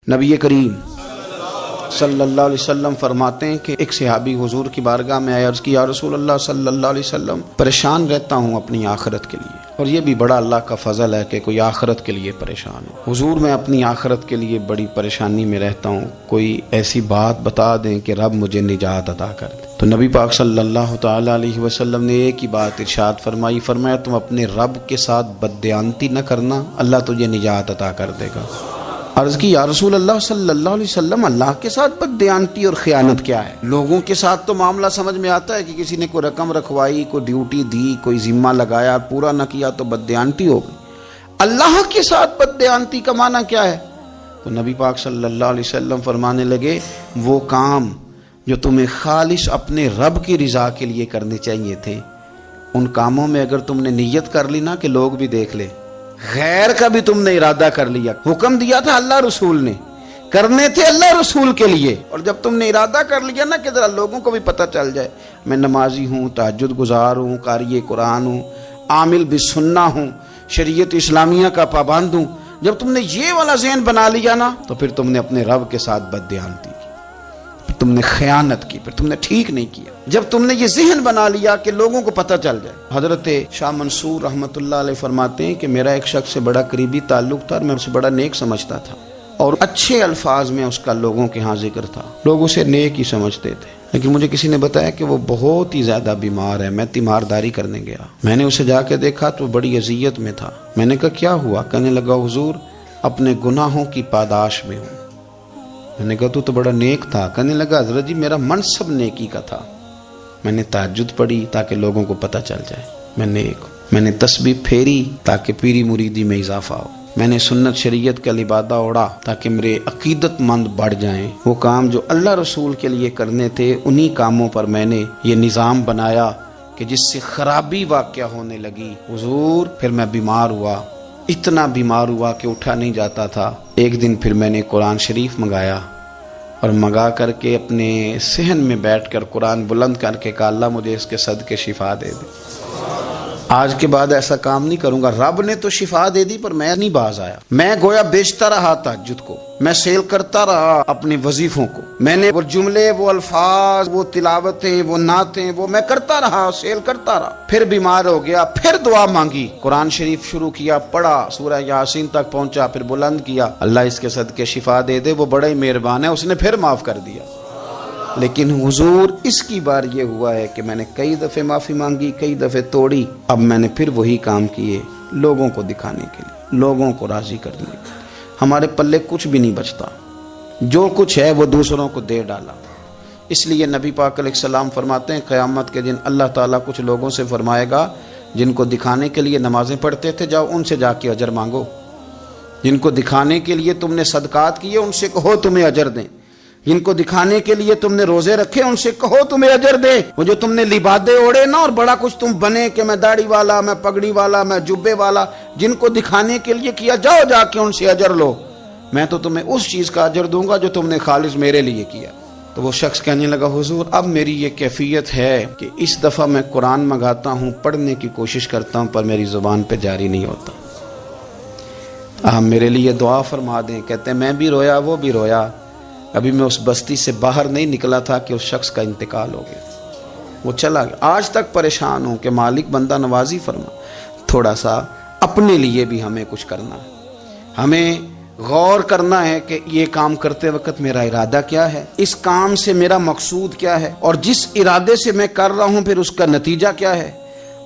نبی کریم صلی اللہ علیہ وسلم فرماتے ہیں کہ ایک صحابی حضور کی بارگاہ میں آیا، عرض کی یا رسول اللہ صلی اللہ علیہ وسلم، پریشان رہتا ہوں اپنی آخرت کے لیے، اور یہ بھی بڑا اللہ کا فضل ہے کہ کوئی آخرت کے لیے پریشان ہو۔ حضور میں اپنی آخرت کے لیے بڑی پریشانی میں رہتا ہوں، کوئی ایسی بات بتا دیں کہ رب مجھے نجات عطا کر دے۔ تو نبی پاک صلی اللہ تعالی علیہ وسلم نے ایک ہی بات ارشاد فرمائی، فرمایا تم اپنے رب کے ساتھ بددیانتی نہ کرنا، اللہ تجھے نجات عطا کر دے گا۔ عرض کی یا رسول اللہ صلی اللہ علیہ وسلم، اللہ کے ساتھ بددیانتی اور خیانت کیا ہے؟ لوگوں کے ساتھ تو معاملہ سمجھ میں آتا ہے کہ کسی نے کوئی رقم رکھوائی، کوئی ڈیوٹی دی، کوئی ذمہ لگایا، پورا نہ کیا تو بددیانتی ہو گئی۔ اللہ کے ساتھ بددیانتی کا معنی کیا ہے؟ تو نبی پاک صلی اللہ علیہ وسلم فرمانے لگے، وہ کام جو تمہیں خالص اپنے رب کی رضا کے لیے کرنے چاہیے تھے، ان کاموں میں اگر تم نے نیت کر لی نا کہ لوگ بھی دیکھ لے، غیر کا بھی تم نے ارادہ کر لیا، حکم دیا تھا اللہ رسول نے، کرنے تھے اللہ رسول کے لیے، اور جب تم نے ارادہ کر لیا نا کہ ذرا لوگوں کو بھی پتہ چل جائے میں نمازی ہوں، تہجد گزار ہوں، قاری قرآن ہوں، عامل بالسنہ ہوں، شریعت اسلامیہ کا پابند ہوں، جب تم نے یہ والا ذہن بنا لیا نا تو پھر تم نے اپنے رب کے ساتھ بددیانتی کی، پھر تم نے خیانت کی، پھر تم نے ٹھیک نہیں کیا۔ جب تم نے یہ ذہن بنا لیا کہ لوگوں کو پتہ چل جائے۔ حضرت شاہ منصور رحمۃ اللہ علیہ فرماتے ہیں کہ میرا ایک شخص سے بڑا قریبی تعلق تھا اور میں اسے بڑا نیک سمجھتا تھا، اور اچھے الفاظ میں اس کا لوگوں کے ہاں ذکر تھا، لوگ اسے نیک ہی سمجھتے تھے، لیکن مجھے کسی نے بتایا کہ وہ بہت ہی زیادہ بیمار ہے۔ میں تیمارداری کرنے گیا، میں نے اسے جا کے دیکھا تو بڑی اذیت میں تھا۔ میں نے کہا کیا ہوا؟ کہنے لگا حضور اپنے گناہوں کی پاداش میں ہوں۔ میں نے کہا تو بڑا نیک تھا۔ کہنے لگا حضرت جی میرا منصب نیکی کا تھا، میں نے تہجد پڑھی تاکہ لوگوں کو پتہ چل جائے میں نیک ہوں، میں نے تسبیح پھیری تاکہ پیری مریدی میں اضافہ ہو، میں نے سنت شریعت کا لبادہ اوڑھا تاکہ میرے عقیدت مند بڑھ جائیں۔ وہ کام جو اللہ رسول کے لیے کرنے تھے انہی کاموں پر میں نے یہ نظام بنایا کہ جس سے خرابی واقع ہونے لگی۔ حضور پھر میں بیمار ہوا، اتنا بیمار ہوا کہ اٹھا نہیں جاتا تھا۔ ایک دن پھر میں نے قرآن شریف منگایا اور منگا کر کے اپنے صحن میں بیٹھ کر قرآن بلند کر کے کہا اللہ مجھے اس کے صدقے شفا دے دے۔ آج کے بعد ایسا کام نہیں کروں گا۔ رب نے تو شفا دے دی پر میں نہیں باز آیا، میں گویا بیچتا رہا تہجد کو، میں سیل کرتا رہا اپنے وظیفوں کو، میں نے وہ جملے، وہ الفاظ، وہ تلاوتیں، وہ نعتیں، وہ میں کرتا رہا، سیل کرتا رہا۔ پھر بیمار ہو گیا، پھر دعا مانگی، قرآن شریف شروع کیا، پڑھا، سورہ یاسین تک پہنچا، پھر بلند کیا، اللہ اس کے صدقے شفا دے دے، وہ بڑا ہی مہربان ہے، اس نے پھر معاف کر دیا۔ لیکن حضور اس کی بار یہ ہوا ہے کہ میں نے کئی دفعہ معافی مانگی، کئی دفعہ توڑی، اب میں نے پھر وہی کام کیے لوگوں کو دکھانے کے لیے، لوگوں کو راضی کرنے کے لیے۔ ہمارے پلے کچھ بھی نہیں بچتا، جو کچھ ہے وہ دوسروں کو دے ڈالا۔ اس لیے نبی پاک علیہ السلام فرماتے ہیں قیامت کے دن اللہ تعالیٰ کچھ لوگوں سے فرمائے گا جن کو دکھانے کے لیے نمازیں پڑھتے تھے جاؤ ان سے جا کے اجر مانگو، جن کو دکھانے کے لیے تم نے صدقات کیے ان سے کہو تمہیں اجر دیں، جن کو دکھانے کے لیے تم نے روزے رکھے ان سے کہو تمہیں اجر دے۔ وہ جو تم نے لبادے اوڑے نا اور بڑا کچھ تم بنے کہ میں داڑھی والا، میں پگڑی والا، میں جبے والا، جن کو دکھانے کے لیے کیا جاؤ جا کے ان سے اجر لو، میں تو تمہیں اس چیز کا اجر دوں گا جو تم نے خالص میرے لیے کیا۔ تو وہ شخص کہنے لگا حضور اب میری یہ کیفیت ہے کہ اس دفعہ میں قرآن منگاتا ہوں، پڑھنے کی کوشش کرتا ہوں پر میری زبان پہ جاری نہیں ہوتا، آپ میرے لیے دعا فرما دیں۔ کہتے ہیں میں بھی رویا، وہ بھی رویا، ابھی میں اس بستی سے باہر نہیں نکلا تھا کہ اس شخص کا انتقال ہو گیا، وہ چلا گیا۔ آج تک پریشان ہوں کہ مالک بندہ نوازی فرما، تھوڑا سا اپنے لیے بھی ہمیں کچھ کرنا ہے، ہمیں غور کرنا ہے کہ یہ کام کرتے وقت میرا ارادہ کیا ہے، اس کام سے میرا مقصود کیا ہے، اور جس ارادے سے میں کر رہا ہوں پھر اس کا نتیجہ کیا ہے۔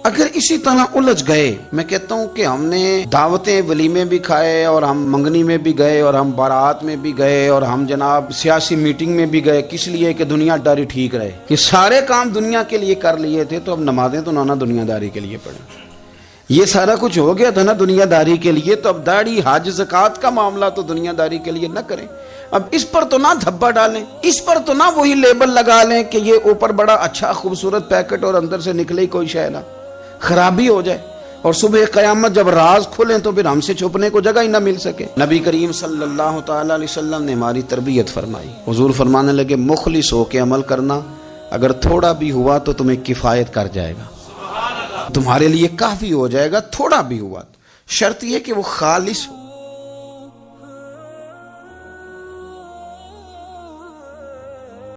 اگر اسی طرح الجھ گئے، میں کہتا ہوں کہ ہم نے دعوتیں ولیمے بھی کھائے اور ہم منگنی میں بھی گئے اور ہم بارات میں بھی گئے اور ہم جناب سیاسی میٹنگ میں بھی گئے، کس لیے کہ دنیا داری ٹھیک رہے، یہ سارے کام دنیا کے لیے کر لیے تھے تو اب نمازیں تو نانا دنیا داری کے لیے پڑھیں، یہ سارا کچھ ہو گیا تھا نا دنیا داری کے لیے، تو اب داڑھی حج زکوٰۃ کا معاملہ تو دنیا داری کے لیے نہ کریں۔ اب اس پر تو نہ دھبا ڈالیں، اس پر تو نہ وہی لیبل لگا لیں کہ یہ اوپر بڑا اچھا خوبصورت پیکٹ اور اندر سے نکلے ہی کوئی شے نہ، خرابی ہو جائے اور صبح قیامت جب راز کھلیں تو پھر ہم سے چھپنے کو جگہ ہی نہ مل سکے۔ نبی کریم صلی اللہ تعالی علیہ وسلم نے ہماری تربیت فرمائی، حضور فرمانے لگے مخلص ہو کے عمل کرنا، اگر تھوڑا بھی ہوا تو تمہیں کفایت کر جائے گا، تمہارے لیے کافی ہو جائے گا، تھوڑا بھی ہوا، شرط یہ کہ وہ خالص ہو۔